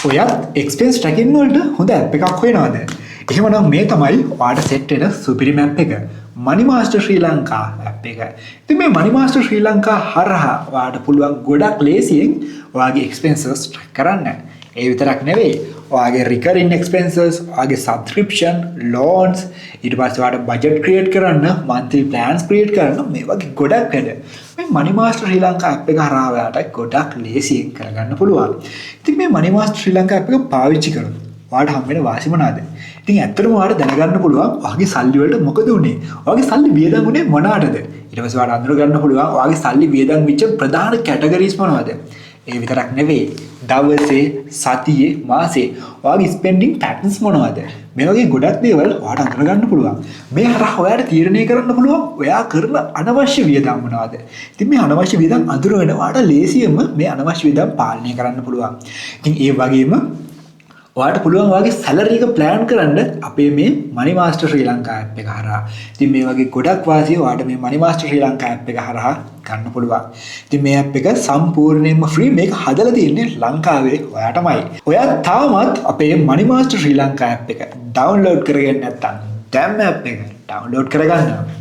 ඔයත් expense tracking වලට හොඳ ඇප් එකක් හොයනවාද? එහෙමනම් මේ තමයි ඔයාට සෙට් වෙන සුපිරිම ඇප් එක. Money Master ශ්‍රී ලංකා ඇප් එක. ඉතින් මේ Money Master ශ්‍රී ලංකා හරහා ඔයාට පුළුවන් ගොඩක් ලේසියෙන් ඔයාගේ එක්ස්පෙන්සස් ට්‍රැක් කරන්න. ඒ විතරක් නෙවෙයි ඔයාගේ රිකරින් එක්ස්පෙන්සස්, ඔයාගේ සබ්ස්ක්‍රිප්ෂන්, ලෝන්ස්, ඊට පස්සේ ඔයාට බජට් ක්‍රියේට් කරන්න, මන්ත්ලි ප්ලෑන්ස් ක්‍රියේට් කරන්න මේ වගේ ගොඩක් වැඩ. මේ Money Master ශ්‍රී ලංකා ඇප් එක හරහා ඔයාට ගොඩක් ලේසියෙන් කරගන්න පුළුවන්. ඉතින් මේ Money Master ශ්‍රී ලංකා ඇප් එක පාවිච්චි කරොත් ඔයාට හම් වෙන වාසි මොනවාද? ඉතින් ඇත්තටම ඔයාට දැනගන්න පුළුවන් ඔයාගේ සල්ලි වලට මොකද උනේ? ඔයාගේ සල්ලි වියදම් උනේ මොනකටද? ඊට පස්සේ ඔයාට අඳුර ගන්න පුළුවන් ඔයාගේ සල්ලි වියදම් වෙච්ච ප්‍රධාන කැටගරිස් මොනවද? ඒ විතරක් නෙවෙයි දවසේ, සතියේ, මාසේ ඔයාගේ ස්පෙන්ඩින් පැටර්න්ස් මොනවද? මේ වගේ ගොඩක් දේවල් ඔයාට අඳුර ගන්න පුළුවන්. මේ හරහා ඔයාට තීරණය කරන්න පුළුවන් ඔයා කරන අනවශ්‍ය වියදම් මොනවද? ඉතින් මේ අනවශ්‍ය වියදම් අඳුරගෙන ඔයාට ලේසියෙන්ම මේ අනවශ්‍ය වියදම් පාලනය කරන්න පුළුවන්. ඉතින් ඒ වගේම ඔයාට පුළුවන් ඔයාගේ සැලරි එක ප්ලෑන් කරන්න අපේ මේ Money Master ශ්‍රී ලංකා ඇප් එක හරහා. ඉතින් මේ වගේ ගොඩක් වාසිය ඔයාට මේ Money Master ශ්‍රී ලංකා ඇප් එක හරහා ගන්න පුළුවන්. ඉතින් මේ ඇප් එක සම්පූර්ණයෙන්ම ෆ්‍රී. මේක හදලා තියෙන්නේ ලංකාවේ ඔයාටමයි. ඔයා තාමත් අපේ Money Master ශ්‍රී ලංකා ඇප් එක ඩවුන්ලෝඩ් කරගෙන නැත්නම් දැන් ඇප් එක ඩවුන්ලෝඩ් කරගන්න.